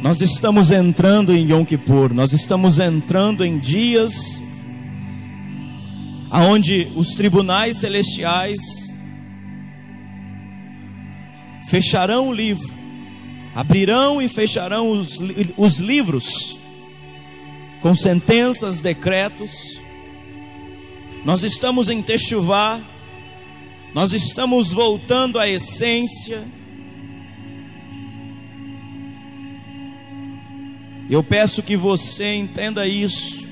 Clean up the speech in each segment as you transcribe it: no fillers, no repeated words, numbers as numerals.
Nós estamos entrando em Yom Kippur, nós estamos entrando em dias aonde os tribunais celestiais fecharão o livro, abrirão e fecharão os livros com sentenças, decretos. Nós estamos em Teshuvá, nós estamos voltando à essência. Eu peço que você entenda isso.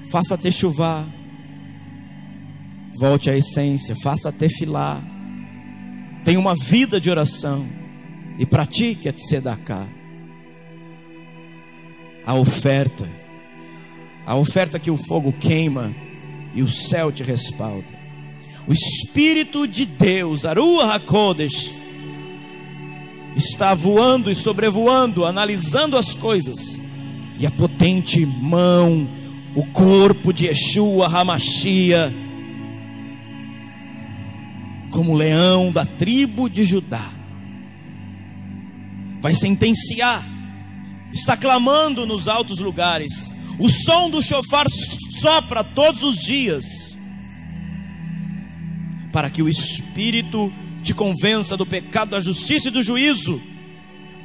Faça Teshuvá, volte à essência, faça tefilá, tenha uma vida de oração e pratique a tzedakah, a oferta que o fogo queima e o céu te respalda. O Espírito de Deus, Aruach HaKodesh, está voando e sobrevoando, analisando as coisas, e a potente mão, o corpo de Yeshua HaMashiach, como leão da tribo de Judá, vai sentenciar, está clamando nos altos lugares. O som do shofar sopra todos os dias, para que o Espírito te convença do pecado, da justiça e do juízo,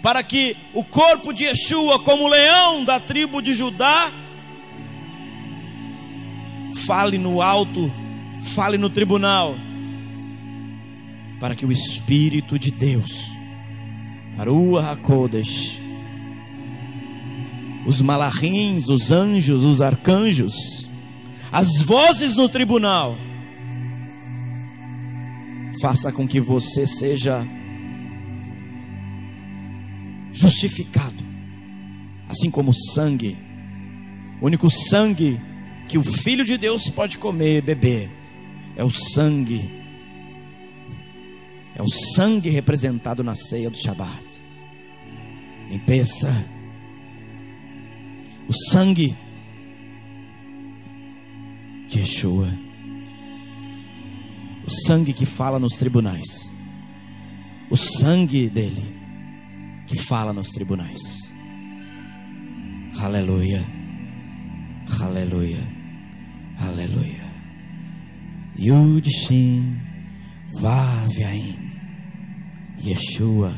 para que o corpo de Yeshua, como leão da tribo de Judá, fale no alto, fale no tribunal, para que o Espírito de Deus, Aruach HaKodesh, os malachins, os anjos, os arcanjos, as vozes no tribunal, faça com que você seja justificado, assim como o sangue, o único sangue que o Filho de Deus pode comer e beber, é o sangue representado na ceia do Shabat. Limpeza, o sangue de Yeshua, o sangue que fala nos tribunais, o sangue dele que fala nos tribunais. Aleluia, aleluia, aleluia. Yud Shin Vav Ain, Yeshua.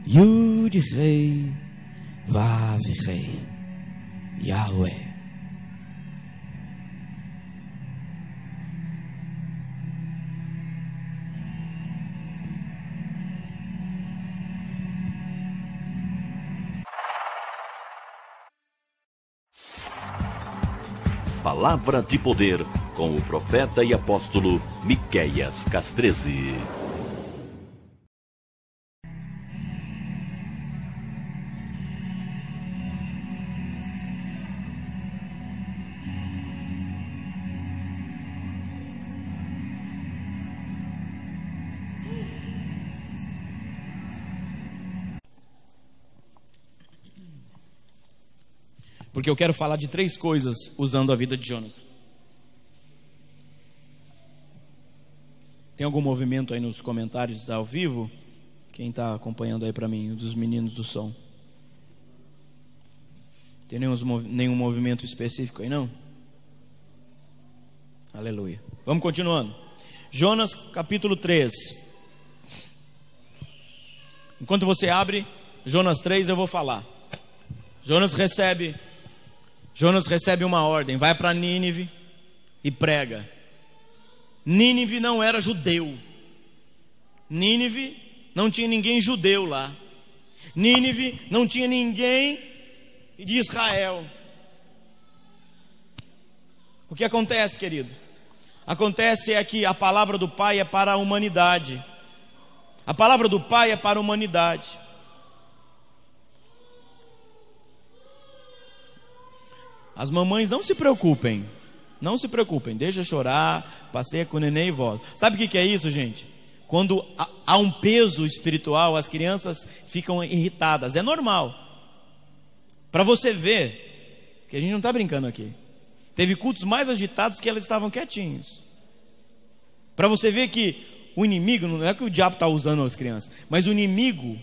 Yud Rei Vav Rei, Yahweh. Palavra de poder com o profeta e apóstolo Miqueias Castrezi. Porque eu quero falar de 3 coisas usando a vida de Jonas. Tem algum movimento aí nos comentários ao vivo? Quem está acompanhando aí para mim, dos meninos do som? Tem nenhum movimento específico aí não? Aleluia. Vamos continuando. Jonas capítulo 3. Enquanto você abre Jonas 3, eu vou falar. Jonas recebe uma ordem, vai para Nínive e prega. Nínive não era judeu. Nínive não tinha ninguém judeu lá. Nínive não tinha ninguém de Israel. O que acontece, querido? Acontece é que a palavra do Pai é para a humanidade. A palavra do Pai é para a humanidade. As mamães não se preocupem, deixa chorar, passeia com o neném e volta. Sabe o que é isso, gente? Quando há um peso espiritual, as crianças ficam irritadas, é normal. Para você ver, que a gente não está brincando aqui, teve cultos mais agitados que elas estavam quietinhos. Para você ver que o inimigo, não é que o diabo está usando as crianças, mas o inimigo,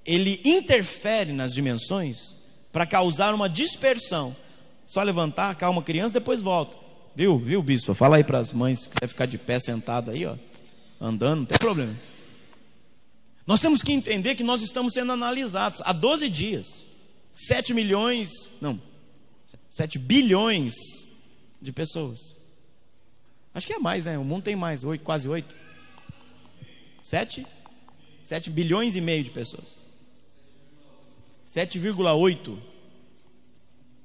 ele interfere nas dimensões para causar uma dispersão. Só levantar, calma a criança, depois volta. Viu, bispo? Fala aí para as mães que quiser ficar de pé sentado aí, ó, andando, não tem problema. Nós temos que entender que nós estamos sendo analisados há 12 dias. 7 bilhões de pessoas. Acho que é mais, né? O mundo tem mais, quase 8. 7 bilhões e meio de pessoas. 7,8.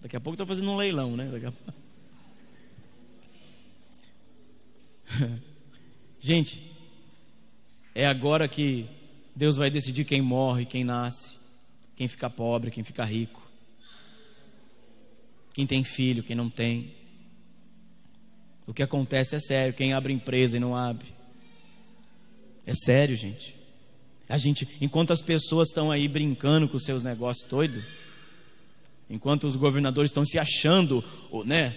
Daqui a pouco estou fazendo um leilão, né? Gente, é agora que Deus vai decidir quem morre, quem nasce, quem fica pobre, quem fica rico, quem tem filho, quem não tem. O que acontece é sério. Quem abre empresa e não abre, é sério, gente. Enquanto as pessoas estão aí brincando com os seus negócios doidos, enquanto os governadores estão se achando, né,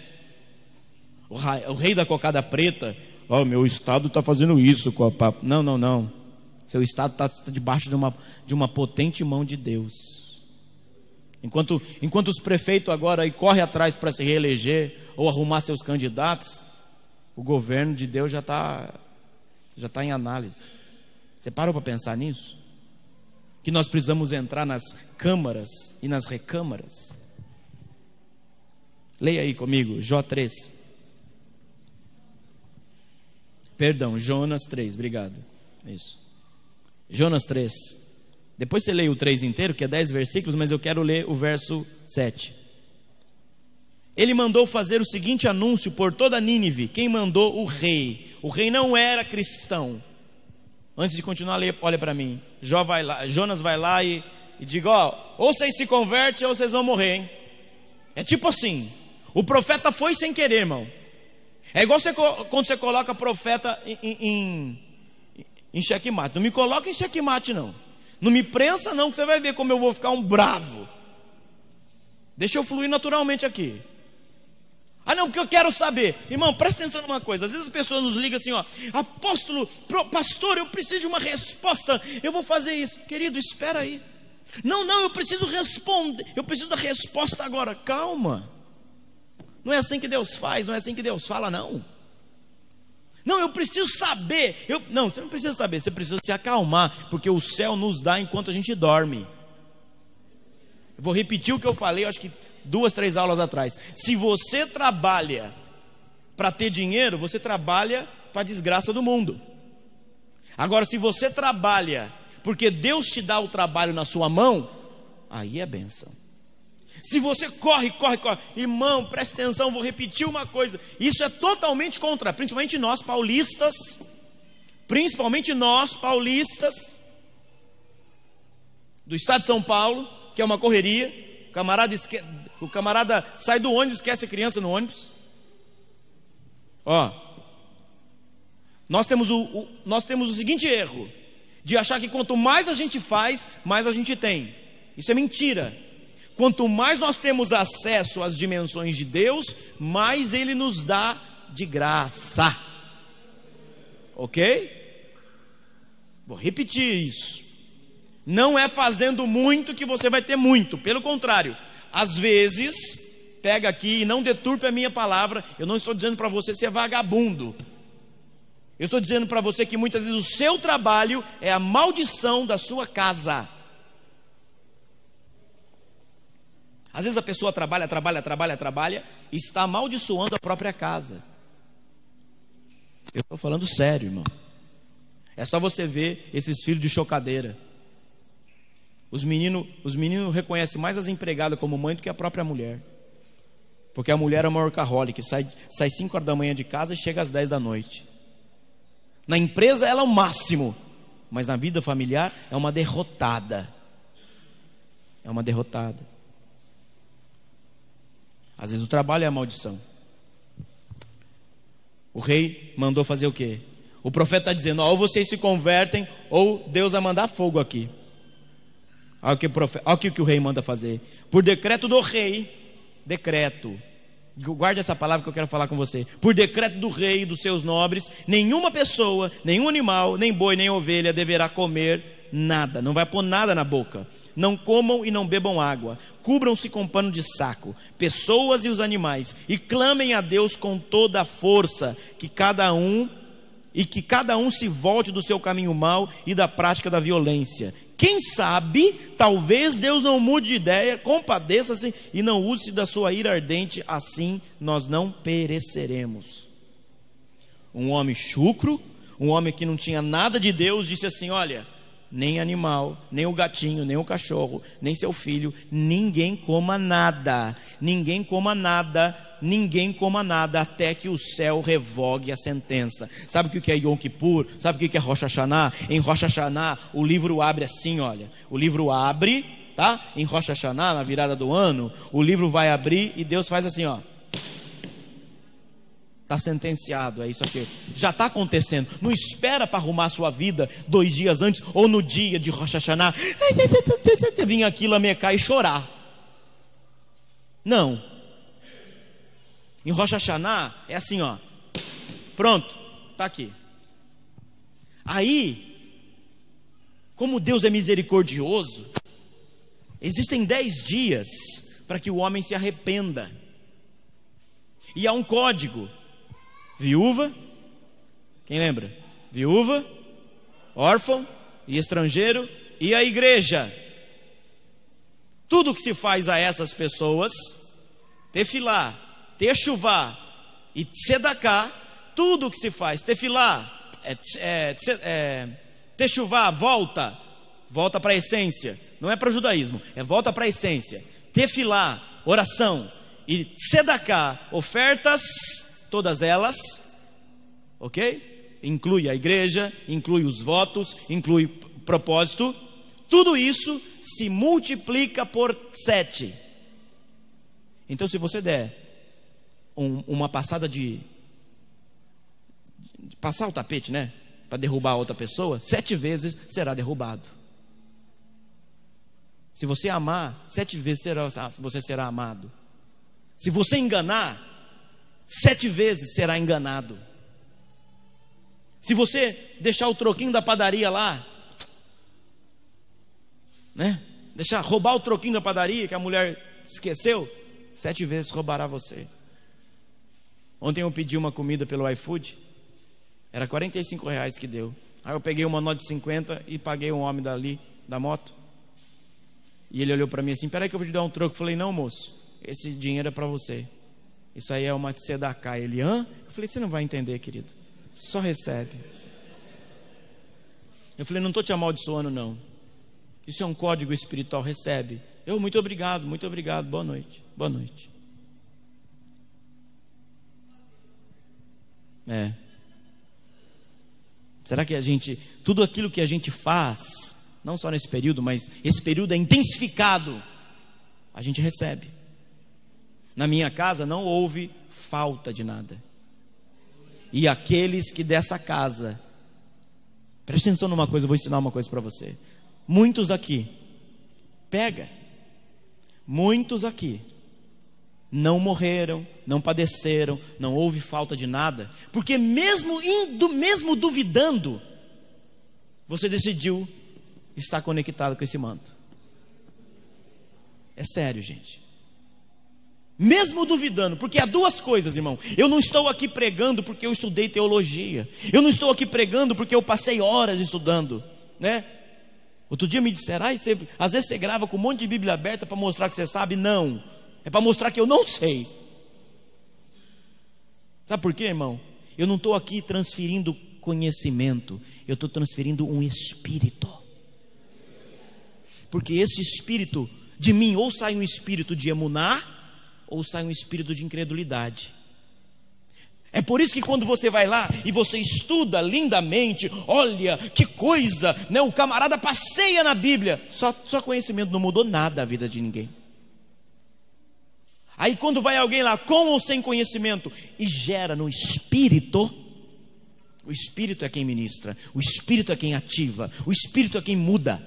o rei da cocada preta, meu estado está fazendo isso com a papa. Não. Seu estado está debaixo de uma potente mão de Deus. Enquanto os prefeitos agora aí correm atrás para se reeleger ou arrumar seus candidatos, o governo de Deus já está em análise. Você parou para pensar nisso? Que nós precisamos entrar nas câmaras e nas recâmaras. Leia aí comigo, Jonas 3, obrigado. Isso. Jonas 3. Depois você lê o 3 inteiro, que é 10 versículos, mas eu quero ler o verso 7. Ele mandou fazer o seguinte anúncio por toda Nínive. Quem mandou? O rei. O rei não era cristão. Antes de continuar a ler, olha para mim. Jonas vai lá e diga, ou vocês se convertem ou vocês vão morrer, hein? É tipo assim, o profeta foi sem querer, irmão. É igual quando você coloca profeta em xeque-mate. Não me coloca em xeque-mate, não. Não me prensa, não, que você vai ver como eu vou ficar um bravo. Deixa eu fluir naturalmente aqui. Não, porque eu quero saber. Irmão, presta atenção numa coisa. Às vezes as pessoas nos ligam assim, apóstolo, pastor, eu preciso de uma resposta. Eu vou fazer isso. Querido, espera aí. Não, eu preciso responder. Eu preciso da resposta agora. Calma. Não é assim que Deus faz, não é assim que Deus fala, não. Não, eu preciso saber. Não, você não precisa saber, você precisa se acalmar, porque o céu nos dá enquanto a gente dorme. Eu vou repetir o que eu falei, acho que 2, 3 aulas atrás. Se você trabalha para ter dinheiro, você trabalha para a desgraça do mundo. Agora, se você trabalha porque Deus te dá o trabalho na sua mão, aí é bênção. Se você corre, irmão, preste atenção, vou repetir uma coisa, isso é totalmente contra, principalmente nós paulistas, do estado de São Paulo, que é uma correria, o camarada sai do ônibus, esquece a criança no ônibus. Nós temos o seguinte erro, de achar que quanto mais a gente faz, mais a gente tem. Isso é mentira. Quanto mais nós temos acesso às dimensões de Deus, mais Ele nos dá de graça. Ok? Vou repetir isso. Não é fazendo muito que você vai ter muito. Pelo contrário, às vezes, pega aqui e não deturpe a minha palavra. Eu não estou dizendo para você ser vagabundo. Eu estou dizendo para você que muitas vezes o seu trabalho é a maldição da sua casa. Às vezes a pessoa trabalha e está amaldiçoando a própria casa. Eu estou falando sério, irmão. É só você ver esses filhos de chocadeira. Os meninos reconhecem mais as empregadas como mãe do que a própria mulher. Porque a mulher é uma workaholic, sai 5 horas da manhã de casa e chega às 10 da noite. Na empresa ela é o máximo, mas na vida familiar é uma derrotada. Às vezes o trabalho é a maldição. O rei mandou fazer o quê? O profeta está dizendo, ou vocês se convertem, ou Deus vai mandar fogo aqui. Olha o que o rei manda fazer. Por decreto do rei, guarde essa palavra que eu quero falar com você. Por decreto do rei e dos seus nobres, nenhuma pessoa, nenhum animal, nem boi, nem ovelha deverá comer nada. Não vai pôr nada na boca. não comam e não bebam água, cubram-se com pano de saco, pessoas e os animais, e clamem a Deus com toda a força, que cada um se volte do seu caminho mau e da prática da violência. Quem sabe, talvez Deus não mude de ideia, compadeça-se e não use da sua ira ardente, assim nós não pereceremos. Um homem chucro, um homem que não tinha nada de Deus, disse assim: olha, nem animal, nem o gatinho, nem o cachorro, nem seu filho, ninguém coma nada, ninguém coma nada, ninguém coma nada, até que o céu revogue a sentença. Sabe o que é Yom Kippur? Sabe o que é Rosh Hashanah? Em Rosh Hashanah o livro abre assim, olha, o livro abre, tá? Em Rosh Hashanah, na virada do ano, o livro vai abrir e Deus faz assim, ó. Está sentenciado, é isso aqui. Já está acontecendo. Não espera para arrumar a sua vida 2 dias antes, ou no dia de Rosh Hashanah, vir aqui lamecar e chorar. Não. Em Rosh Hashanah é assim, ó. Pronto, está aqui. Aí, como Deus é misericordioso, existem 10 dias para que o homem se arrependa. E há um código. Viúva, quem lembra? Viúva, órfão e estrangeiro e a igreja. Tudo que se faz a essas pessoas, tefilá, techuvá e tzedaká, tudo que se faz, tefilá, techuvá, volta para a essência, não é para o judaísmo, é volta para a essência. Tefilá, oração, e tzedaká, ofertas, todas elas, ok? Inclui a igreja, inclui os votos, inclui o propósito. Tudo isso se multiplica por 7. Então, se você der uma passada de passar o tapete, né? Para derrubar a outra pessoa, 7 vezes será derrubado. Se você amar, 7 vezes você será amado. Se você enganar, 7 vezes será enganado. Se você deixar o troquinho da padaria lá, né? Roubar o troquinho da padaria que a mulher esqueceu, 7 vezes roubará você. Ontem eu pedi uma comida pelo iFood, era R$45 que deu. Aí eu peguei uma nota de 50 e paguei um homem dali, da moto. E ele olhou para mim assim: peraí que eu vou te dar um troco. Eu falei: não, moço, esse dinheiro é para você. Isso aí é uma tzedaká. Ele: hã? Eu falei: você não vai entender, querido, só recebe. Eu falei: não estou te amaldiçoando, não. Isso é um código espiritual, recebe. Eu: muito obrigado, boa noite. Boa noite. Será que tudo aquilo que a gente faz, não só nesse período, mas esse período é intensificado, a gente recebe. Na minha casa não houve falta de nada. E aqueles que dessa casa, preste atenção numa coisa, eu vou ensinar uma coisa para você. Muitos aqui, muitos aqui não morreram, não padeceram, não houve falta de nada, porque mesmo duvidando, você decidiu estar conectado com esse manto. É sério, gente. Mesmo duvidando, porque há 2 coisas, irmão. Eu não estou aqui pregando porque eu estudei teologia. Eu não estou aqui pregando porque eu passei horas estudando, né? Outro dia me disseram: às vezes você grava com um monte de Bíblia aberta para mostrar que você sabe. Não, é para mostrar que eu não sei. Sabe por quê, irmão? Eu não estou aqui transferindo conhecimento, eu estou transferindo um espírito. Porque esse espírito de mim, ou sai um espírito de emuná, ou sai um espírito de incredulidade. É por isso que quando você vai lá e você estuda lindamente, olha que coisa, né? O camarada passeia na Bíblia, só conhecimento não mudou nada a vida de ninguém. Aí quando vai alguém lá com ou sem conhecimento e gera no espírito, o espírito é quem ministra, o espírito é quem ativa, o espírito é quem muda.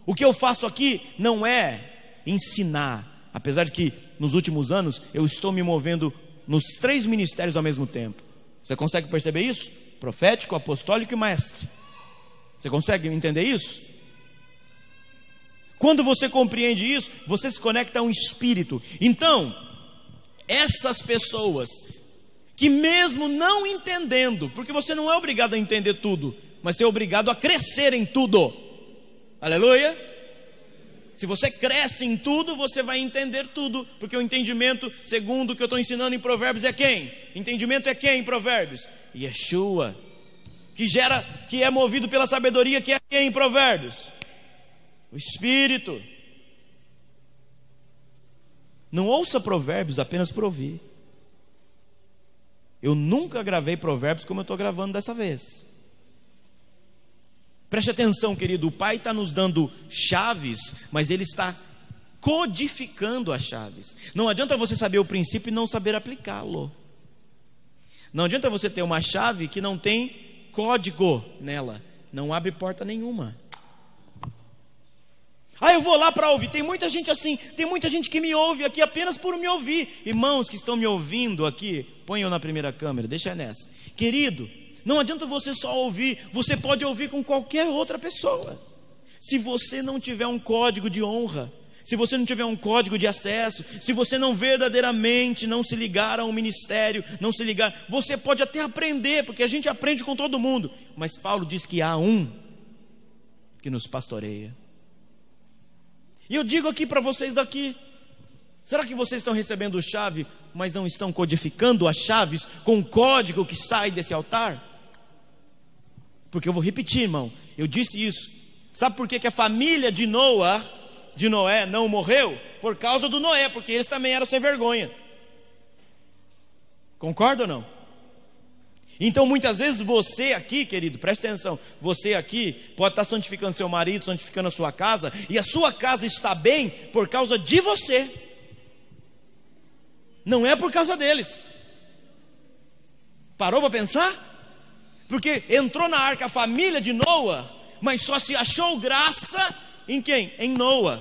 O que eu faço aqui não é ensinar, apesar de que nos últimos anos eu estou me movendo nos 3 ministérios ao mesmo tempo. Você consegue perceber isso? Profético, apostólico e mestre. Você consegue entender isso? Quando você compreende isso, você se conecta a um espírito. Então, essas pessoas que mesmo não entendendo, porque você não é obrigado a entender tudo, mas você é obrigado a crescer em tudo. Aleluia! Se você cresce em tudo, você vai entender tudo, porque o entendimento, segundo o que eu estou ensinando em Provérbios, é quem? Entendimento é quem em Provérbios? Yeshua. Que é movido pela sabedoria, que é quem em Provérbios? O Espírito. Não ouça Provérbios apenas por ouvir. Eu nunca gravei Provérbios como eu estou gravando dessa vez. Preste atenção, querido, o Pai está nos dando chaves, mas Ele está codificando as chaves. Não adianta você saber o princípio e não saber aplicá-lo. Não adianta você ter uma chave que não tem código nela. Não abre porta nenhuma. Eu vou lá para ouvir. Tem muita gente assim, tem muita gente que me ouve aqui apenas por me ouvir. Irmãos que estão me ouvindo aqui, põe eu na primeira câmera, deixa nessa. Querido, não adianta você só ouvir, você pode ouvir com qualquer outra pessoa. Se você não tiver um código de honra, se você não tiver um código de acesso, se você não verdadeiramente não se ligar a um ministério, não se ligar, você pode até aprender, porque a gente aprende com todo mundo, mas Paulo diz que há um que nos pastoreia. E eu digo aqui para vocês daqui, será que vocês estão recebendo chave, mas não estão codificando as chaves com o código que sai desse altar? Porque eu vou repetir, irmão, eu disse isso. Sabe por que a família de Noé não morreu? Por causa do Noé, porque eles também eram sem vergonha. Concorda ou não? Então muitas vezes você aqui, querido, preste atenção, você aqui pode estar santificando seu marido, santificando a sua casa, e a sua casa está bem por causa de você, não é por causa deles. Parou para pensar? Porque entrou na arca a família de Noé, mas só se achou graça em quem? Em Noé.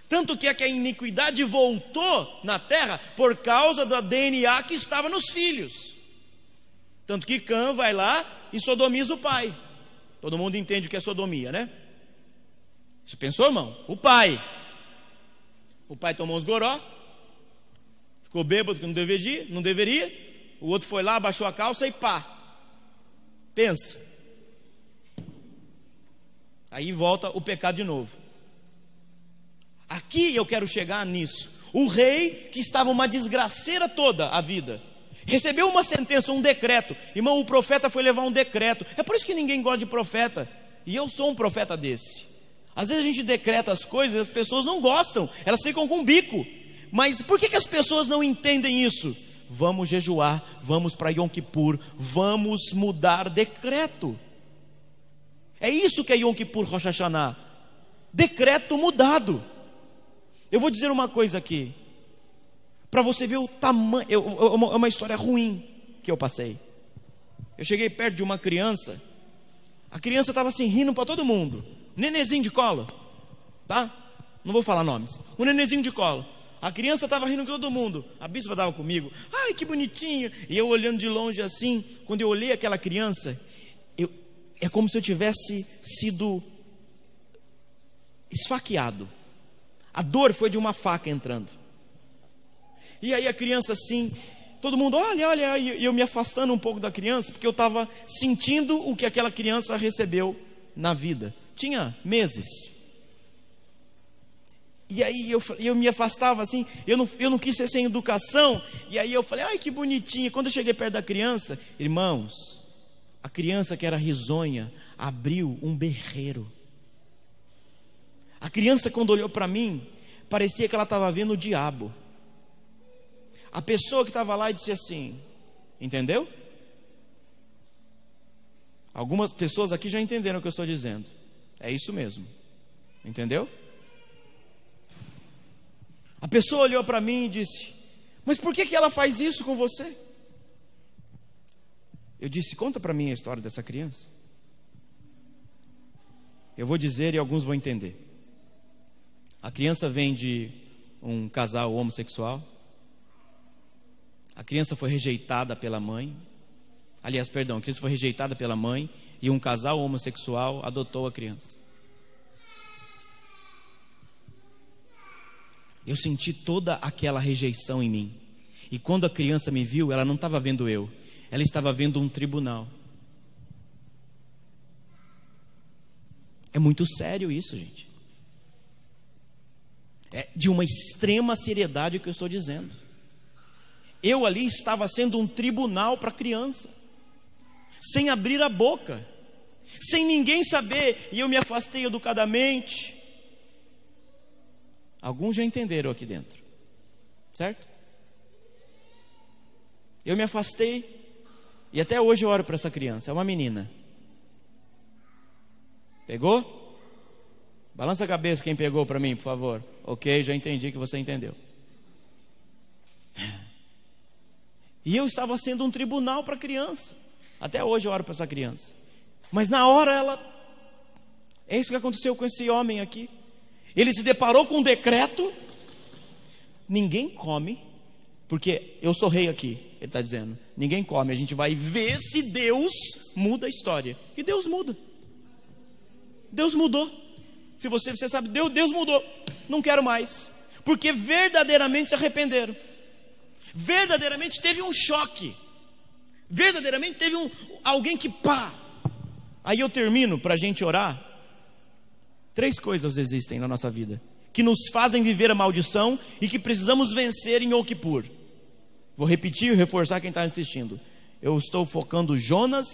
Tanto que a iniquidade voltou na terra por causa do DNA que estava nos filhos. Tanto que Cã vai lá e sodomiza o pai. Todo mundo entende o que é sodomia, né? Você pensou, irmão? O pai tomou uns goró, ficou bêbado que não deveria. O outro foi lá, abaixou a calça e pá. Pensa. Aí volta o pecado de novo. Aqui eu quero chegar nisso. O rei, que estava uma desgraceira toda a vida, recebeu uma sentença, um decreto. Irmão, o profeta foi levar um decreto. É por isso que ninguém gosta de profeta. E eu sou um profeta desse. Às vezes a gente decreta as coisas e as pessoas não gostam, elas ficam com o bico. Mas por que as pessoas não entendem isso? Vamos jejuar, vamos para Yom Kippur, vamos mudar decreto. É isso que é Yom Kippur, Rosh Hashanah. Decreto mudado. Eu vou dizer uma coisa aqui, para você ver o tamanho, é uma história ruim que eu passei. Eu cheguei perto de uma criança, a criança estava assim, rindo para todo mundo, nenezinho de colo, tá? Não vou falar nomes, um nenezinho de colo. A criança estava rindo com todo mundo, a bispa estava comigo, ai que bonitinho, e eu olhando de longe assim. Quando eu olhei aquela criança, é como se eu tivesse sido esfaqueado. A dor foi de uma faca entrando. E aí a criança assim, todo mundo olha, e eu me afastando um pouco da criança, porque eu estava sentindo o que aquela criança recebeu na vida. Tinha meses. E aí eu me afastava assim, eu não quis ser sem educação. E aí eu falei, ai que bonitinha. Quando eu cheguei perto da criança, irmãos, a criança que era risonha abriu um berreiro. A criança, quando olhou para mim, parecia que ela estava vendo o diabo. A pessoa que estava lá e disse assim, entendeu? Algumas pessoas aqui já entenderam o que eu estou dizendo. É isso mesmo, entendeu? A pessoa olhou para mim e disse, mas por que ela faz isso com você? Eu disse, conta para mim a história dessa criança. Eu vou dizer e alguns vão entender. A criança vem de um casal homossexual. A criança foi rejeitada pela mãe. A criança foi rejeitada pela mãe e um casal homossexual adotou a criança. Eu senti toda aquela rejeição em mim. E quando a criança me viu, ela não estava vendo eu, ela estava vendo um tribunal. É muito sério isso, gente. É de uma extrema seriedade o que eu estou dizendo. Eu ali estava sendo um tribunal para a criança, sem abrir a boca, sem ninguém saber, e eu me afastei educadamente. Alguns já entenderam aqui dentro, certo? Eu me afastei, e até hoje eu oro para essa criança. É uma menina. Pegou? Balança a cabeça quem pegou para mim, por favor. Ok, já entendi que você entendeu. E eu estava sendo um tribunal para a criança. Até hoje eu oro para essa criança. Mas na hora ela... É isso que aconteceu com esse homem aqui. Ele se deparou com um decreto. Ninguém come, porque eu sou rei aqui. Ele está dizendo, ninguém come. A gente vai ver se Deus muda a história. E Deus muda. Deus mudou. Se você sabe, Deus mudou. Não quero mais. Porque verdadeiramente se arrependeram. Verdadeiramente teve um choque. Verdadeiramente teve alguém que pá. Aí eu termino para a gente orar. 3 coisas existem na nossa vida que nos fazem viver a maldição e que precisamos vencer em Yom Kippur. Vou repetir e reforçar quem está assistindo. Eu estou focando Jonas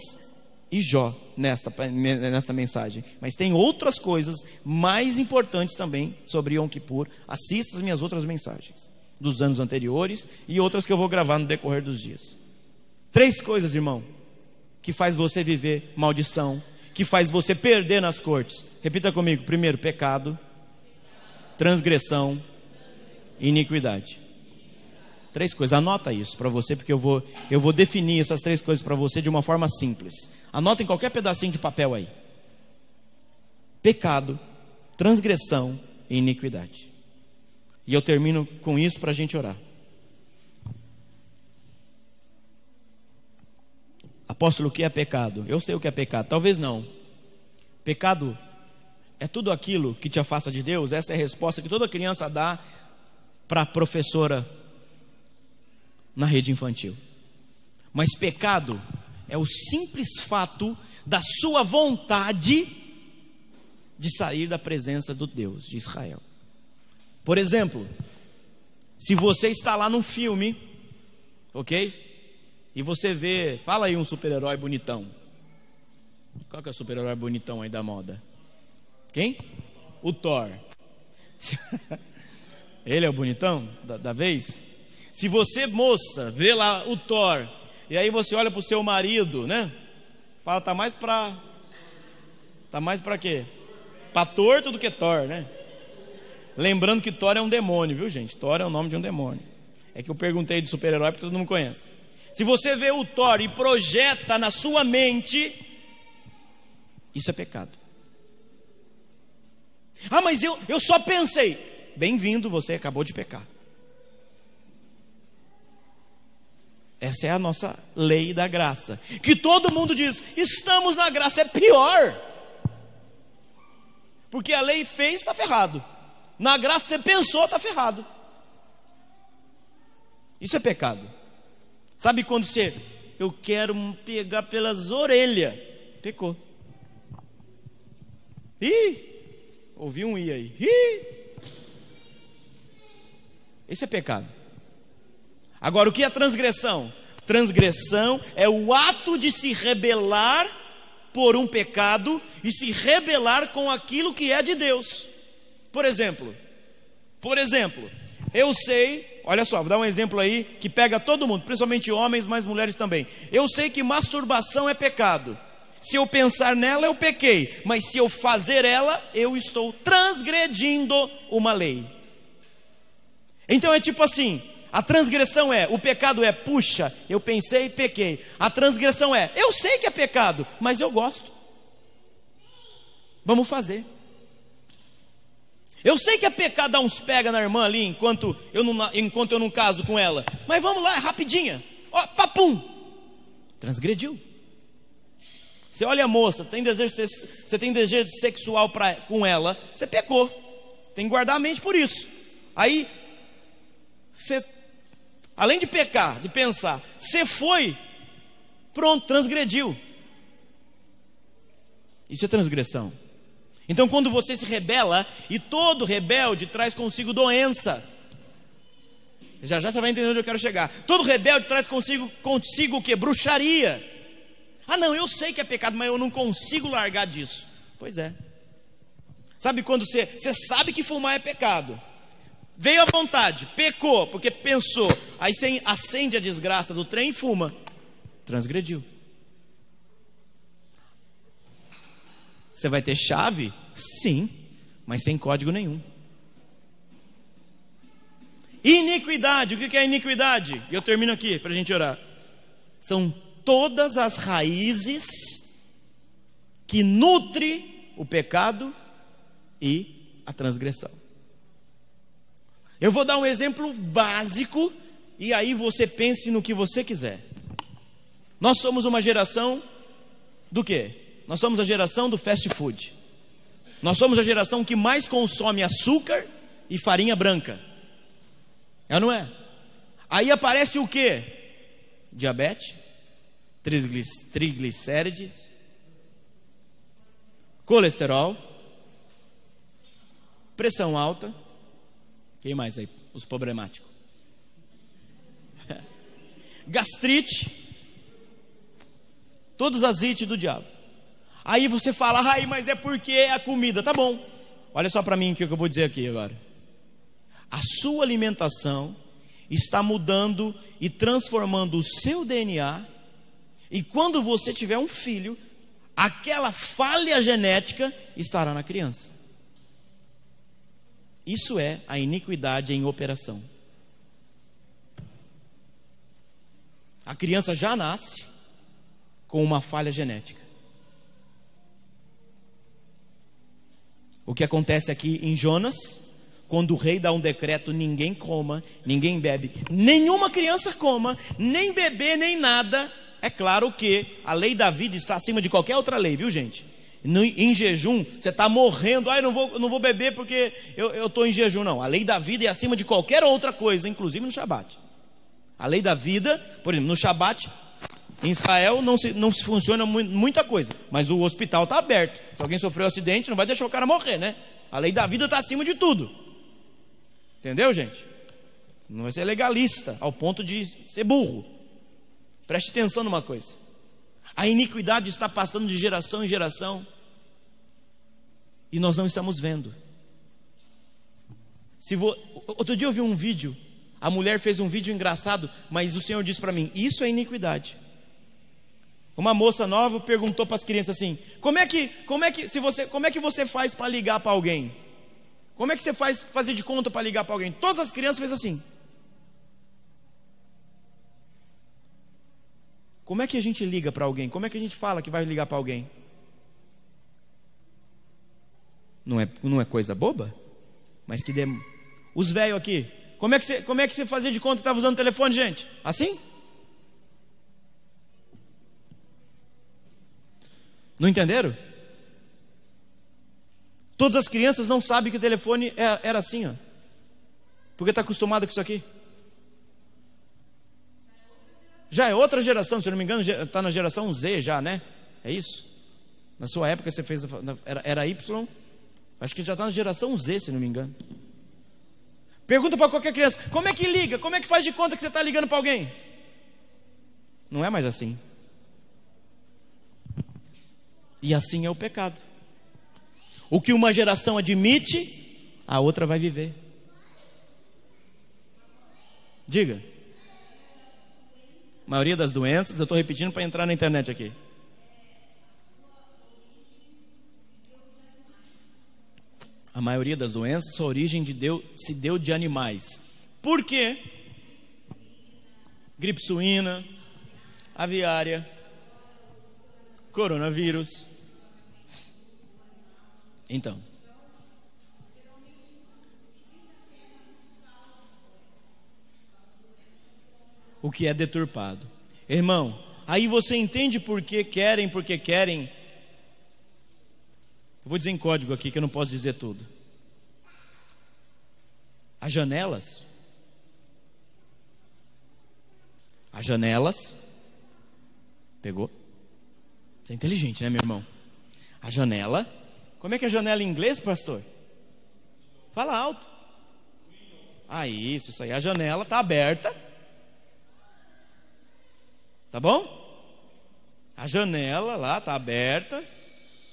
e Jó nessa mensagem, mas tem outras coisas mais importantes também sobre Yom Kippur. Assista as minhas outras mensagens dos anos anteriores e outras que eu vou gravar no decorrer dos dias. 3 coisas, irmão, que faz você viver maldição, que faz você perder nas cortes. Repita comigo. Primeiro, pecado, transgressão e iniquidade. 3 coisas, anota isso para você, porque eu vou definir essas 3 coisas para você de uma forma simples. Anota em qualquer pedacinho de papel aí. Pecado, transgressão e iniquidade. E eu termino com isso para a gente orar. Apóstolo, o que é pecado? Eu sei o que é pecado, talvez não. Pecado é tudo aquilo que te afasta de Deus. Essa é a resposta que toda criança dá para a professora na rede infantil. Mas pecado é o simples fato da sua vontade de sair da presença do Deus de Israel. Por exemplo, se você está lá num filme, ok? E você vê, fala aí um super-herói bonitão. Qual que é o super-herói bonitão aí da moda? Quem? O Thor. Ele é o bonitão da vez? Se você, moça, vê lá o Thor, e aí você olha para o seu marido, né? Fala, tá mais para quê? Para torto do que Thor, né? Lembrando que Thor é um demônio, viu, gente? Thor é o nome de um demônio. É que eu perguntei de super-herói porque todo mundo conhece. Se você vê o Thor e projeta na sua mente, isso é pecado. Ah, mas eu só pensei. Bem-vindo, você acabou de pecar. Essa é a nossa lei da graça, que todo mundo diz, estamos na graça. É pior, porque a lei fez, está ferrado. Na graça você pensou, está ferrado. Isso é pecado. Sabe quando eu quero pegar pelas orelhas, pecou. Ih, ouvi um i aí. Ih, esse é pecado. Agora, o que é transgressão? Transgressão é o ato de se rebelar por um pecado e se rebelar com aquilo que é de Deus. Por exemplo, eu sei, olha só, vou dar um exemplo aí que pega todo mundo, principalmente homens, mas mulheres também. Eu sei que masturbação é pecado. Se eu pensar nela, eu pequei, mas se eu fazer ela, eu estou transgredindo uma lei. Então é tipo assim, a transgressão o pecado é, puxa, eu pensei e pequei. A transgressão eu sei que é pecado, mas eu gosto. Vamos fazer. Eu sei que é pecado dar uns pega na irmã ali, enquanto eu não caso com ela. Mas vamos lá, é rapidinha. Ó, papum. Transgrediu. Você olha a moça, você tem desejo sexual com ela, você pecou. Tem que guardar a mente por isso. Aí, você, além de pecar, de pensar, você foi, pronto, transgrediu. Isso é transgressão. Então quando você se rebela, e todo rebelde traz consigo doença. Já já você vai entender onde eu quero chegar. Todo rebelde traz consigo o quê? Bruxaria. Ah não, eu sei que é pecado, mas eu não consigo largar disso. Pois é. Sabe quando você sabe que fumar é pecado, veio à vontade, pecou, porque pensou, aí você acende a desgraça do trem e fuma, transgrediu. Você vai ter chave? Sim, mas sem código nenhum. Iniquidade, o que é iniquidade? E eu termino aqui para a gente orar. São todas as raízes que nutrem o pecado e a transgressão. Eu vou dar um exemplo básico e aí você pense no que você quiser. Nós somos uma geração do quê? Nós somos a geração do fast food. Nós somos a geração que mais consome açúcar e farinha branca. É ou não é? Aí aparece o quê? Diabetes, triglicérides, colesterol, pressão alta. Quem mais aí? Os problemáticos. Gastrite. Todos as ites do diabo. Aí você fala, ai, mas é porque é a comida. Tá bom, olha só para mim o que eu vou dizer aqui agora. A sua alimentação está mudando e transformando o seu DNA. E quando você tiver um filho, aquela falha genética estará na criança. Isso é a iniquidade em operação. A criança já nasce com uma falha genética. O que acontece aqui em Jonas, quando o rei dá um decreto, ninguém coma, ninguém bebe, nenhuma criança coma, nem bebê, nem nada. É claro que a lei da vida está acima de qualquer outra lei, viu gente? Em jejum, você está morrendo, não vou beber porque eu estou em jejum. Não, a lei da vida é acima de qualquer outra coisa, inclusive no Shabat. A lei da vida, por exemplo, no Shabat, em Israel não se funciona muita coisa, mas o hospital está aberto. Se alguém sofreu um acidente, não vai deixar o cara morrer, né? A lei da vida está acima de tudo. Entendeu, gente? Não vai ser legalista ao ponto de ser burro. Preste atenção numa coisa. A iniquidade está passando de geração em geração e nós não estamos vendo. Outro dia eu vi um vídeo, a mulher fez um vídeo engraçado, mas o Senhor disse para mim, isso é iniquidade. Uma moça nova perguntou para as crianças assim, como é que você faz para ligar para alguém? Como é que você fazer de conta para ligar para alguém? Todas as crianças fez assim. Como é que a gente liga para alguém? Como é que a gente fala que vai ligar para alguém? Não é coisa boba? Mas que os velhos aqui, como é que você fazia de conta que estava usando o telefone, gente? Assim? Não entenderam? Todas as crianças não sabem que o telefone era assim, ó, porque está acostumado com isso aqui. Já é outra geração, se eu não me engano, está na geração Z já, né? É isso? Na sua época você fez, era Y, acho que já está na geração Z, se não me engano. Pergunta para qualquer criança, como é que liga? Como é que faz de conta que você está ligando para alguém? Não é mais assim. E assim é o pecado. O que uma geração admite, a outra vai viver. Diga. A maioria das doenças, eu estou repetindo para entrar na internet aqui. A maioria das doenças, sua origem se deu de animais. Por quê? Gripe suína, aviária, coronavírus. Então, o que é deturpado. Irmão, aí você entende porque querem. Eu vou dizer em código aqui que eu não posso dizer tudo. As janelas. As janelas. Pegou? Você é inteligente, né, meu irmão? A janela. Como é que é janela em inglês, pastor? Fala alto. Ah, isso aí. A janela está aberta. Tá bom? A janela lá está aberta,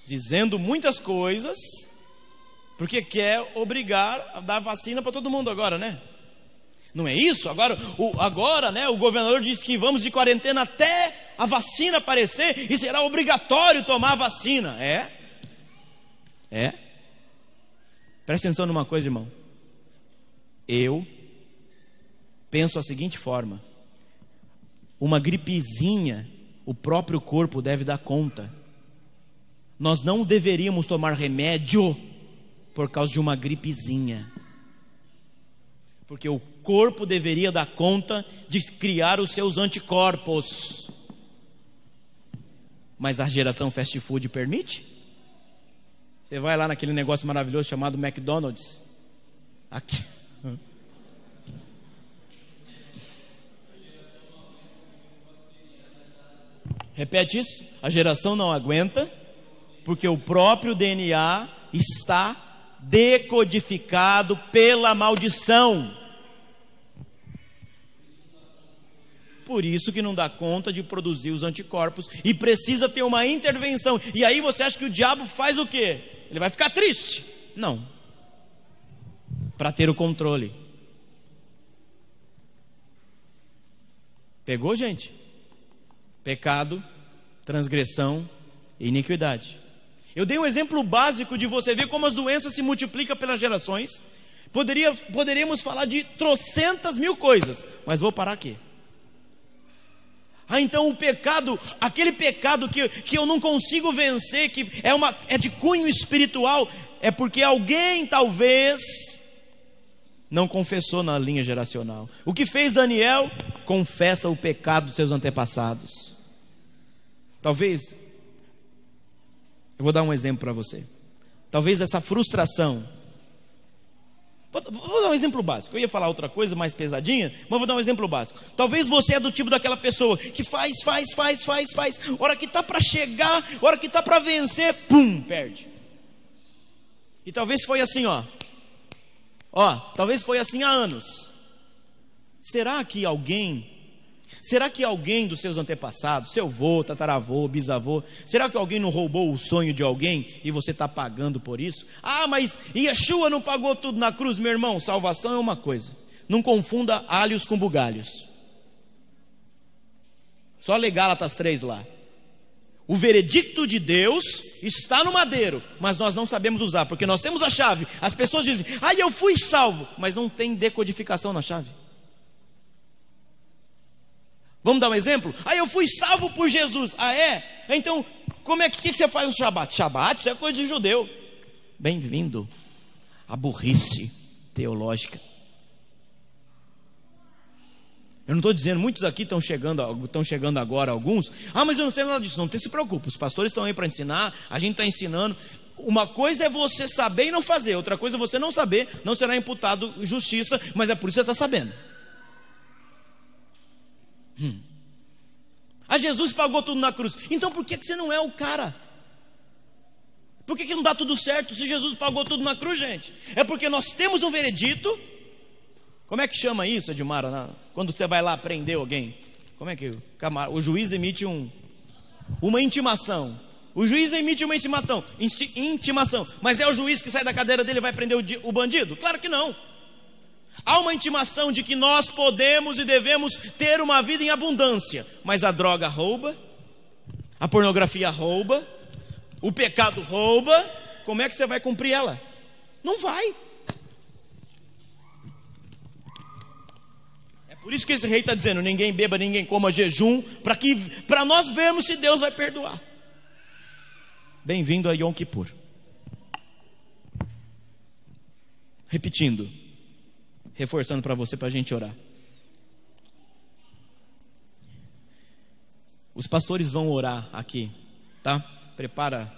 dizendo muitas coisas, porque quer obrigar a dar vacina para todo mundo agora, né? Não é isso? Agora, né, o governador disse que vamos de quarentena até a vacina aparecer e será obrigatório tomar a vacina. É. Presta atenção numa coisa, irmão. Eu penso a seguinte forma: uma gripezinha, o próprio corpo deve dar conta. Nós não deveríamos tomar remédio por causa de uma gripezinha, porque o corpo deveria dar conta de criar os seus anticorpos. Mas a geração fast food permite? Você vai lá naquele negócio maravilhoso chamado McDonald's. Aqui. Repete isso. A geração não aguenta, porque o próprio DNA está decodificado pela maldição. Por isso que não dá conta de produzir os anticorpos e precisa ter uma intervenção. E aí você acha que o diabo faz o quê? Ele vai ficar triste? Não. Para ter o controle. Pegou, gente? Pecado, transgressão e iniquidade. Eu dei um exemplo básico de você ver como as doenças se multiplicam pelas gerações. Poderíamos falar de trocentas mil coisas, mas vou parar aqui. Então o pecado, aquele pecado que eu não consigo vencer, que é de cunho espiritual, é porque alguém talvez não confessou na linha geracional. O que fez Daniel? Confessa o pecado dos seus antepassados. Talvez, eu vou dar um exemplo para você. Talvez essa frustração, vou dar um exemplo básico. Eu ia falar outra coisa mais pesadinha, mas vou dar um exemplo básico. Talvez você é do tipo daquela pessoa que faz. Hora que está para chegar, hora que está para vencer, pum, perde. E talvez foi assim, talvez foi assim há anos. Será que alguém dos seus antepassados, seu avô, tataravô, bisavô, será que alguém não roubou o sonho de alguém e você está pagando por isso? Ah, mas Yeshua não pagou tudo na cruz, meu irmão. Salvação é uma coisa, não confunda alhos com bugalhos. Só ler Gálatas 3 lá. O veredicto de Deus está no madeiro, mas nós não sabemos usar, porque nós temos a chave. As pessoas dizem, eu fui salvo, mas não tem decodificação na chave. Vamos dar um exemplo? Eu fui salvo por Jesus. Então, como é que você faz no Shabat? Shabat, isso é coisa de judeu. Bem-vindo à burrice teológica. Eu não estou dizendo, muitos aqui estão chegando agora, alguns. Mas eu não sei nada disso. Não se preocupe, os pastores estão aí para ensinar, a gente está ensinando. Uma coisa é você saber e não fazer, outra coisa é você não saber, não será imputado justiça, mas é por isso que você está sabendo. Jesus pagou tudo na cruz. Então por que você não é o cara? Por que não dá tudo certo se Jesus pagou tudo na cruz, gente? É porque nós temos um veredito. Como é que chama isso, Edmara? Quando você vai lá prender alguém, como é que o juiz emite uma intimação? O juiz emite uma intimação. Mas é o juiz que sai da cadeira dele e vai prender o bandido? Claro que não. Há uma intimação de que nós podemos e devemos ter uma vida em abundância, mas a droga rouba, a pornografia rouba, o pecado rouba. Como é que você vai cumprir ela? Não vai. É por isso que esse rei está dizendo, ninguém beba, ninguém coma, jejum, para nós vermos se Deus vai perdoar. Bem-vindo a Yom Kippur. Repetindo, reforçando para você, para a gente orar. Os pastores vão orar aqui, tá? Prepara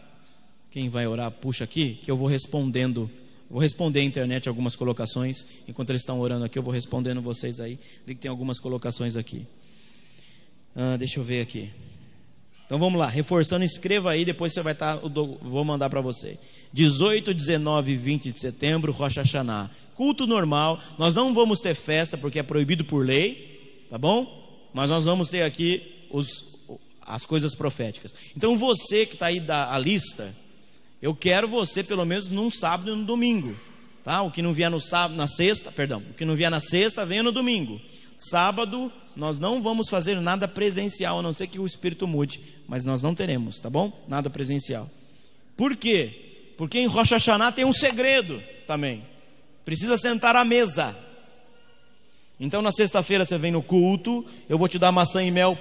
quem vai orar, puxa aqui, que eu vou respondendo Vou responder à internet algumas colocações. Enquanto eles estão orando aqui, eu vou respondendo vocês aí. Vi que tem algumas colocações aqui. Deixa eu ver aqui. Então vamos lá, reforçando, escreva aí, depois você vai estar, vou mandar para você. 18, 19 e 20 de setembro, Rosh Hashanah. Culto normal, nós não vamos ter festa porque é proibido por lei, tá bom? Mas nós vamos ter aqui as coisas proféticas. Então você que está aí da lista, eu quero você pelo menos num sábado e no domingo, tá? O que não vier no sábado, na sexta, perdão, o que não vier na sexta, venha no domingo. Sábado nós não vamos fazer nada presencial, a não ser que o Espírito mude, mas nós não teremos, tá bom? Nada presencial. Por quê? Porque em Rosh Hashanah tem um segredo também. Precisa sentar à mesa. Então na sexta-feira você vem no culto, eu vou te dar maçã e mel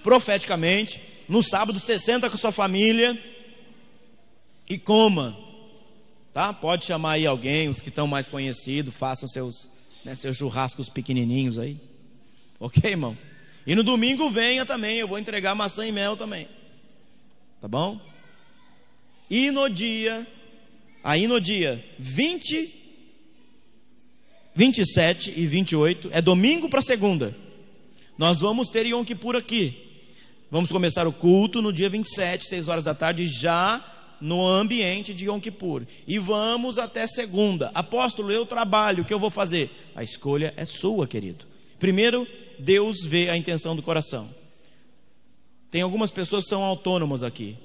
profeticamente. No sábado você senta com a sua família e coma, tá? Pode chamar aí alguém, os que estão mais conhecidos, façam seus churrascos pequenininhos aí, ok, irmão? E no domingo venha também, eu vou entregar maçã e mel também, tá bom? E no dia 20, 27 e 28, é domingo para segunda, nós vamos ter Yom Kippur aqui. Vamos começar o culto no dia 27, 6 horas da tarde, já no ambiente de Yom Kippur. E vamos até segunda. Apóstolo, eu trabalho, o que eu vou fazer? A escolha é sua, querido. Primeiro, Deus vê a intenção do coração. Tem algumas pessoas que são autônomas aqui.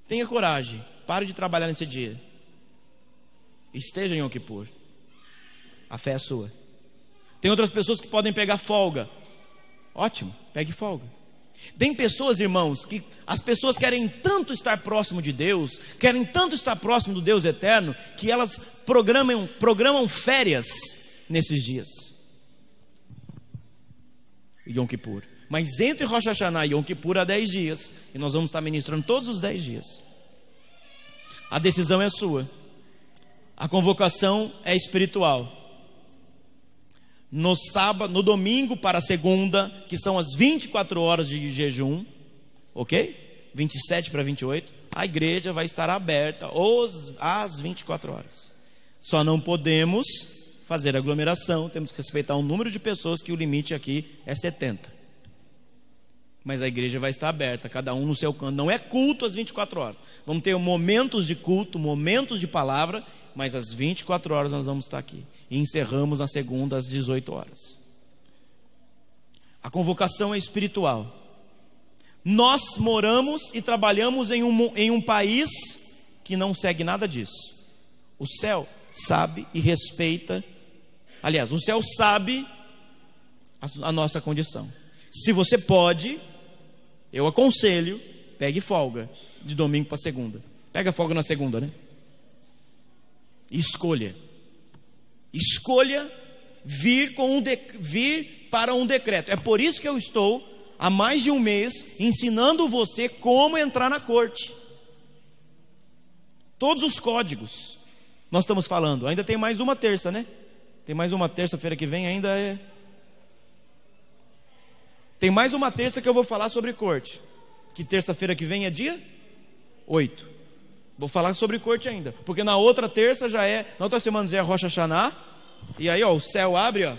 Tenha coragem, pare de trabalhar nesse dia. Esteja em Yom Kippur. A fé é sua. Tem outras pessoas que podem pegar folga. Ótimo, pegue folga. Tem pessoas, irmãos, que as pessoas querem tanto estar próximo de Deus, querem tanto estar próximo do Deus eterno, que elas programam férias nesses dias. Yom Kippur. Mas entre Rosh Hashanah e Yom Kippur há 10 dias, e nós vamos estar ministrando todos os 10 dias. A decisão é sua. A convocação é espiritual. No sábado, no domingo para a segunda, que são as 24 horas de jejum, ok? 27 para 28, a igreja vai estar aberta às 24 horas. Só não podemos fazer aglomeração, temos que respeitar um número de pessoas, que o limite aqui é 70. Mas a igreja vai estar aberta, cada um no seu canto. Não é culto às 24 horas. Vamos ter momentos de culto, momentos de palavra, mas às 24 horas nós vamos estar aqui. E encerramos na segunda às 18 horas. A convocação é espiritual. Nós moramos e trabalhamos em um país que não segue nada disso. O céu sabe e respeita. Aliás, o céu sabe a nossa condição. Se você pode, eu aconselho, pegue folga de domingo para segunda. Pega folga na segunda, né? Escolha vir para um decreto. É por isso que eu estou há mais de um mês ensinando você como entrar na corte. Todos os códigos nós estamos falando. Ainda tem mais uma terça, né? Tem mais uma terça-feira que vem, ainda é. Tem mais uma terça que eu vou falar sobre corte. Que terça-feira que vem é dia 8. Vou falar sobre corte ainda, porque na outra terça já é, na outra semana já é Rosh Hashanah. E aí, ó, o céu abre, ó.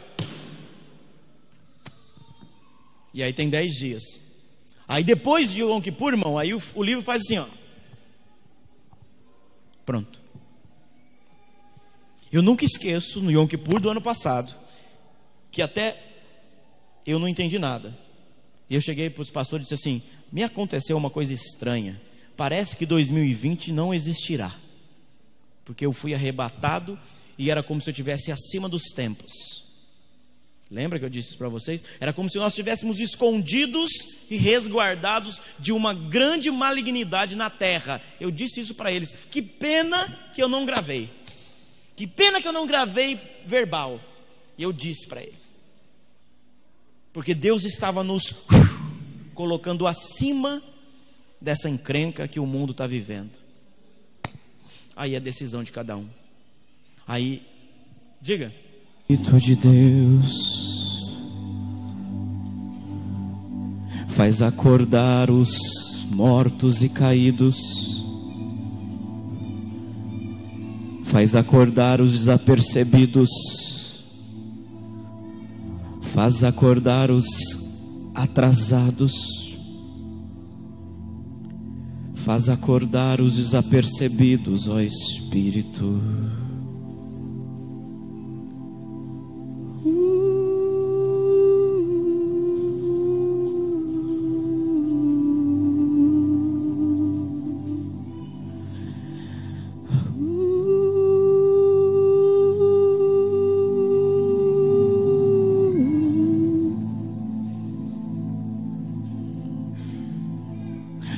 E aí tem 10 dias. Aí depois de Yom Kippur, irmão, aí o livro faz assim, ó. Pronto. Eu nunca esqueço, no Yom Kippur do ano passado, que até eu não entendi nada. E eu cheguei para os pastores e disse assim: me aconteceu uma coisa estranha. Parece que 2020 não existirá, porque eu fui arrebatado e era como se eu estivesse acima dos tempos. Lembra que eu disse isso para vocês? Era como se nós estivéssemos escondidos e resguardados de uma grande malignidade na terra. Eu disse isso para eles. Que pena que eu não gravei. Que pena que eu não gravei verbal. E eu disse para eles, porque Deus estava nos colocando acima dessa encrenca que o mundo está vivendo. Aí é a decisão de cada um. Aí, diga. Espírito de Deus faz acordar os mortos e caídos. Faz acordar os desapercebidos. Faz acordar os atrasados. Faz acordar os desapercebidos, ó Espírito.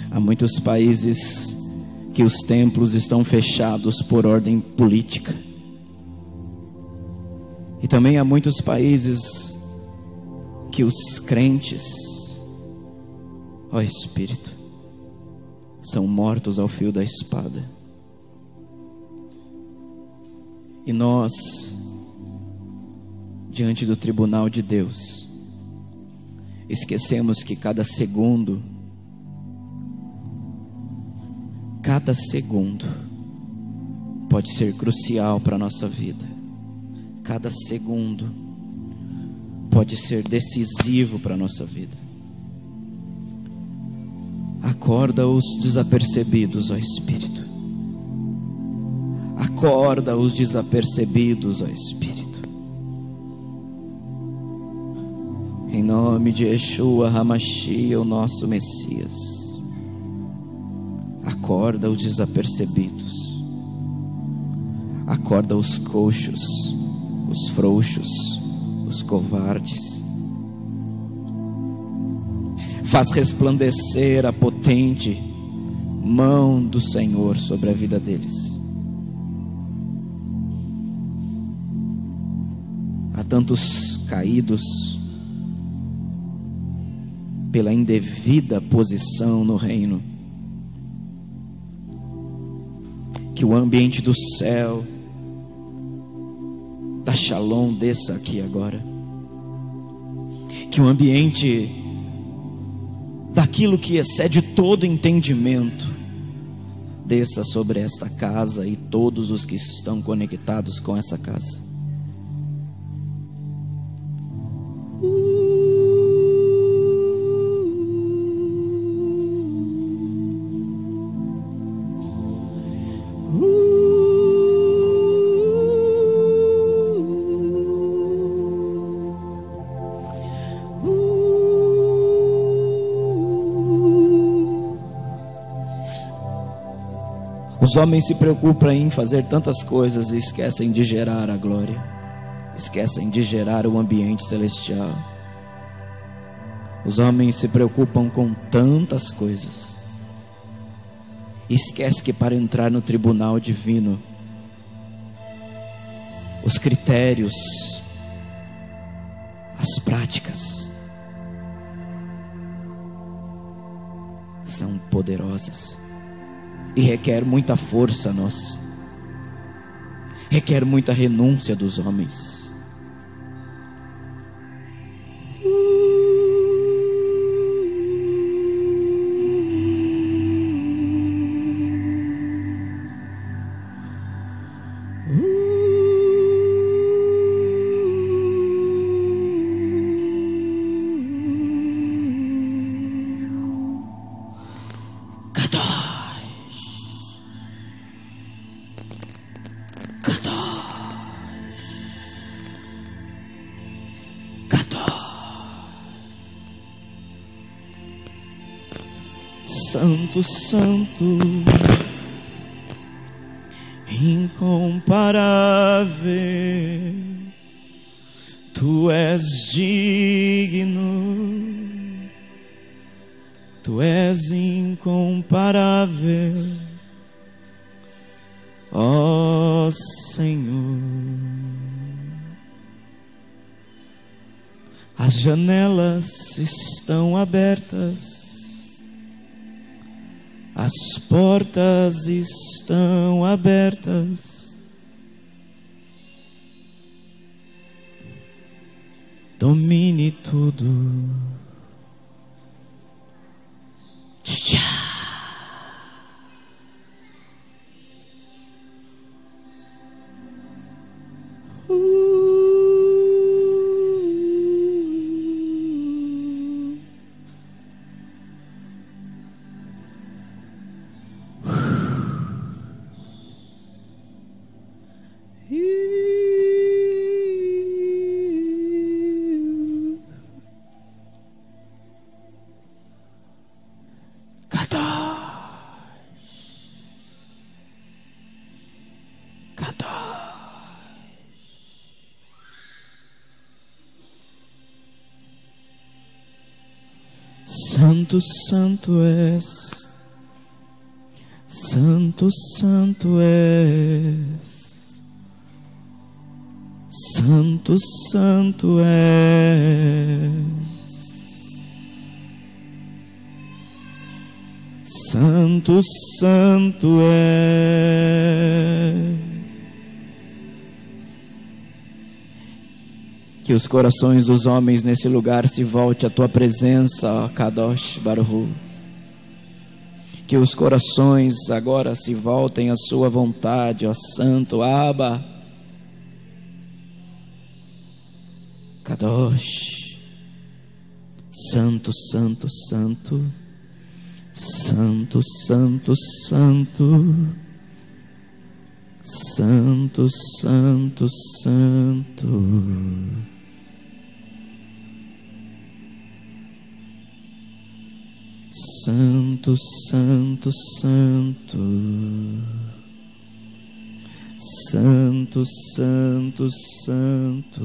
Há muitos países que os templos estão fechados por ordem política. E também há muitos países que os crentes, ó Espírito, são mortos ao fio da espada. E nós, diante do tribunal de Deus, esquecemos que cada segundo pode ser crucial para a nossa vida. Cada segundo pode ser decisivo para a nossa vida. Acorda os desapercebidos, ó Espírito. Acorda os desapercebidos, ó Espírito. Em nome de Yeshua HaMashiach, o nosso Messias. Acorda os desapercebidos. Acorda os coxos, os frouxos, os covardes. Faz resplandecer a potente mão do Senhor sobre a vida deles. Há tantos caídos pela indevida posição no reino, que o ambiente do céu da Shalom desça aqui agora. Que o ambiente daquilo que excede todo entendimento desça sobre esta casa e todos os que estão conectados com essa casa. Os homens se preocupam em fazer tantas coisas e esquecem de gerar a glória, esquecem de gerar o ambiente celestial. Os homens se preocupam com tantas coisas e esquecem que para entrar no tribunal divino, os critérios, as práticas são poderosas. E requer muita força nossa, requer muita renúncia dos homens. Santo, santo, incomparável, tu és digno, tu és incomparável, ó Senhor. As janelas estão abertas, as portas estão abertas. Domine tudo. Tchá. Santo, santo és, santo, santo és, santo, santo és, santo, santo és. Que os corações dos homens nesse lugar se volte à tua presença, ó Kadosh Baruch. Que os corações agora se voltem à sua vontade, ó Santo Abba. Kadosh. Santo, santo, santo. Santo, santo, santo. Santo, santo, santo. Santo, santo, santo. Santo, santo, santo.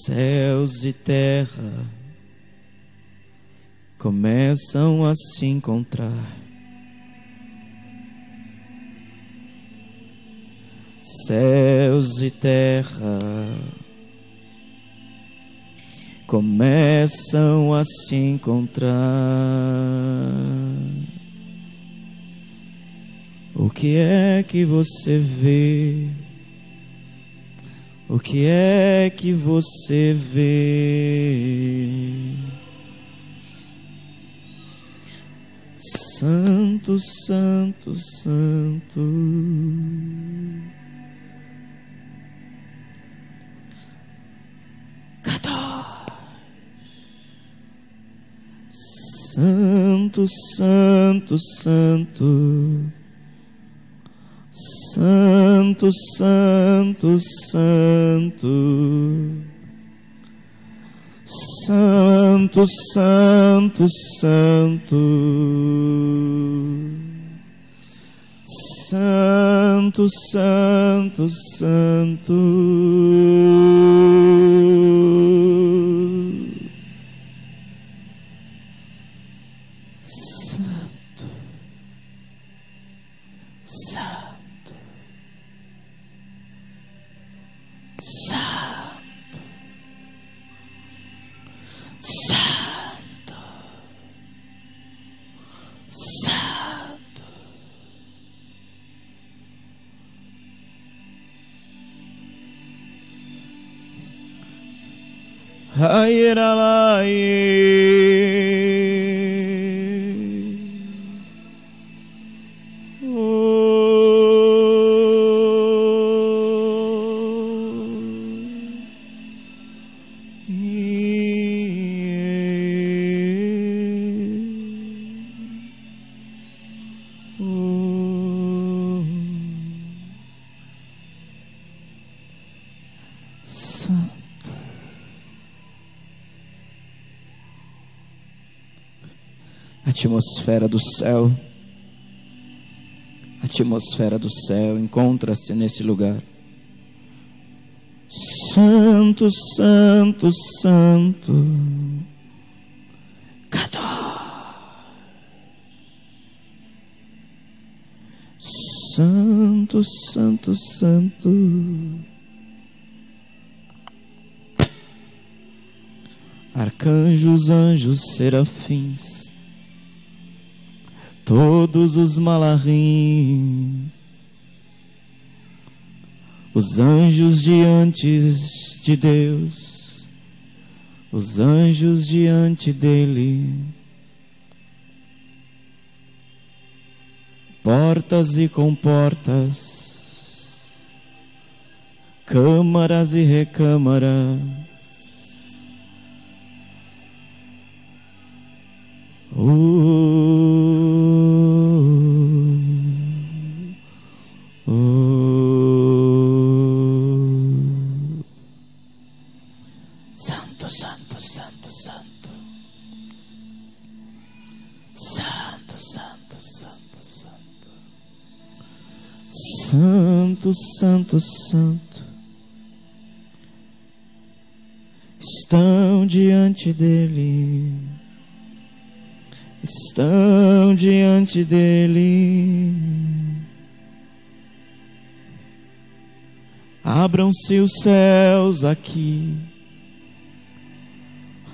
Céus e terra começam a se encontrar. Céus e terra começam a se encontrar. O que é que você vê? O que é que você vê? Santo, santo, santo. Santo, santo, santo. Santo, santo, santo. Santo, santo, santo. Santo, santo, santo. Santo, santo, santo, santo, santo. Santo. A atmosfera do céu, a atmosfera do céu encontra-se nesse lugar. Santo, santo, santo. Santo, santo, santo. Arcanjos, anjos, serafins, todos os malachim, os anjos diante de Deus, os anjos diante dele, portas e comportas, câmaras e recâmaras, oh, oh. Santo, santo, santo, santo. Santo, santo, santo, santo. Santo, santo, santo. Estão diante dele. Estão diante dele. Abram-se os céus aqui.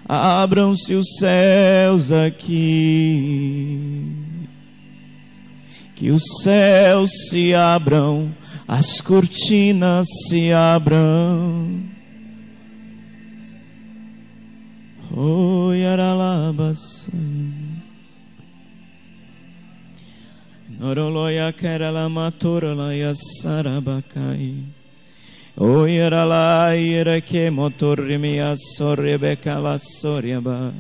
Abram-se os céus aqui. Que os céus se abram, as cortinas se abram. Oi, aralabas. Noroloya kerala matorala ya sarabakai. Oi, arala ira que motorrimia sorrebecala soriaba.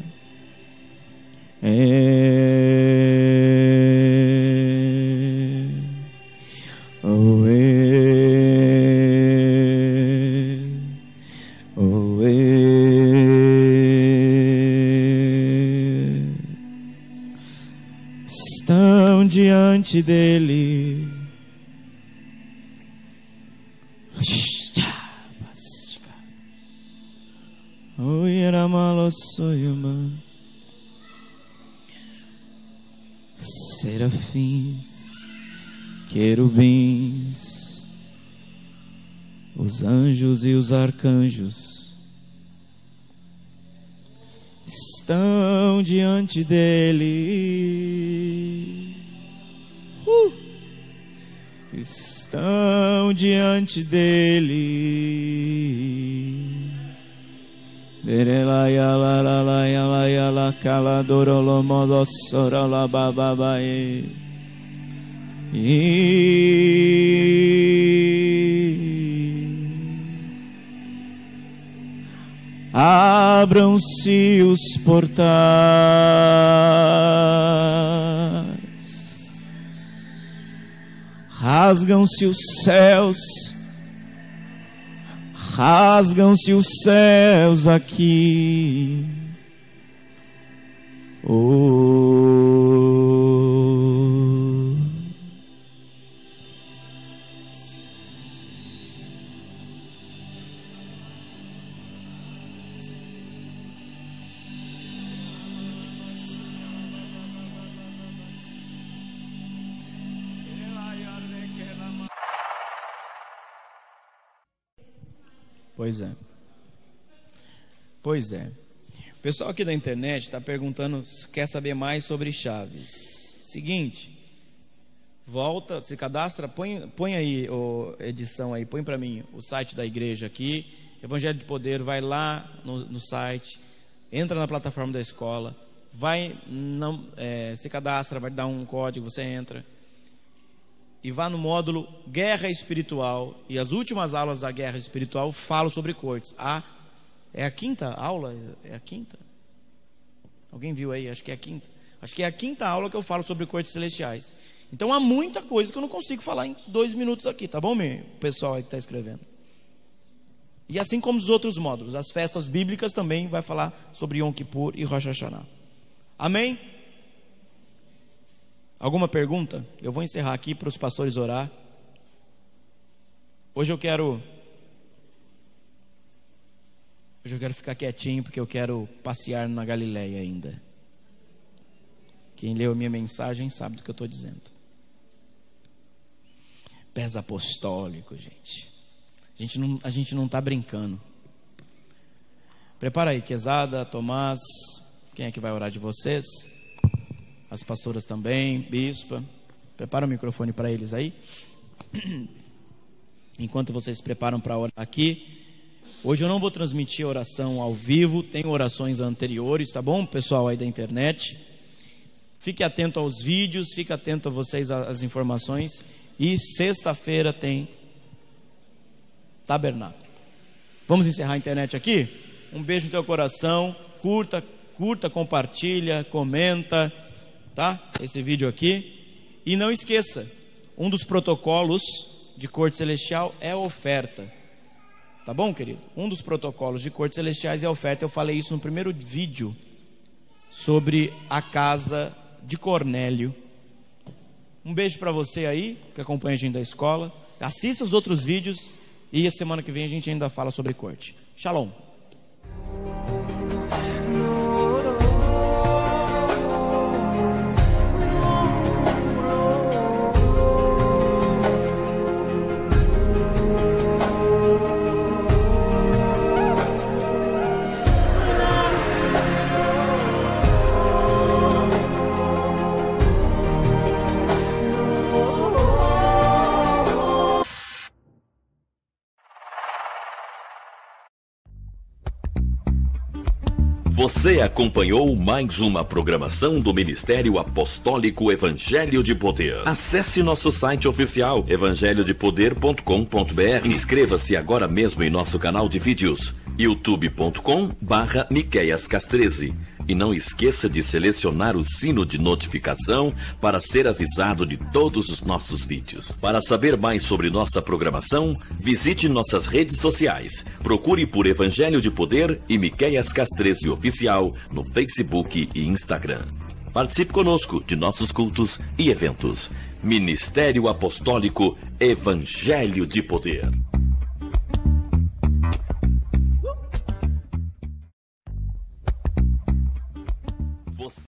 Estão diante dele. Oi, era malo soyama. Serafins, querubins, os anjos e os arcanjos estão diante dele. Estão diante dele. Abram-se os portais, rasgam-se os céus. Rasgam-se os céus aqui. Oh. Pois é. O pessoal aqui da internet está perguntando, quer saber mais sobre chaves. Seguinte, volta, se cadastra, põe aí, edição aí, põe para mim o site da igreja aqui, Evangelho de Poder, vai lá no site, entra na plataforma da escola, se cadastra, vai dar um código, você entra. E vá no módulo Guerra Espiritual. E as últimas aulas da Guerra Espiritual falam sobre cortes. É a quinta aula? É a quinta? Alguém viu aí? Acho que é a quinta. Acho que é a quinta aula que eu falo sobre cortes celestiais. Então há muita coisa que eu não consigo falar em 2 minutos aqui. Tá bom, meu pessoal aí que está escrevendo? E assim como os outros módulos. As festas bíblicas também vai falar sobre Yom Kippur e Rosh Hashanah. Amém? Alguma pergunta? Eu vou encerrar aqui para os pastores orar. Hoje eu quero ficar quietinho porque eu quero passear na Galileia ainda. Quem leu a minha mensagem sabe do que eu estou dizendo. Pés apostólico, gente. A gente não está brincando. Prepara aí, Quezada, Tomás. Quem é que vai orar de vocês? As pastoras também, bispa. Prepara o microfone para eles aí. Enquanto vocês se preparam para orar aqui. Hoje eu não vou transmitir a oração ao vivo. Tem orações anteriores, tá bom, pessoal aí da internet? Fique atento aos vídeos, fique atento a vocês às informações. E sexta-feira tem tabernáculo. Vamos encerrar a internet aqui? Um beijo no teu coração. Curta, compartilha, comenta. Tá? Esse vídeo aqui. E não esqueça, um dos protocolos de corte celestial é a oferta. Tá bom, querido? Um dos protocolos de cortes celestiais é a oferta. Eu falei isso no primeiro vídeo sobre a casa de Cornélio. Um beijo para você aí, que acompanha a gente da escola. Assista os outros vídeos e a semana que vem a gente ainda fala sobre corte. Shalom. Você acompanhou mais uma programação do Ministério Apostólico Evangelho de Poder. Acesse nosso site oficial evangelhodepoder.com.br. Inscreva-se agora mesmo em nosso canal de vídeos youtube.com/MiqueiasCas13. E não esqueça de selecionar o sino de notificação para ser avisado de todos os nossos vídeos. Para saber mais sobre nossa programação, visite nossas redes sociais. Procure por Evangelho de Poder e Miqueias Cas13 Oficial no Facebook e Instagram. Participe conosco de nossos cultos e eventos. Ministério Apostólico Evangelho de Poder.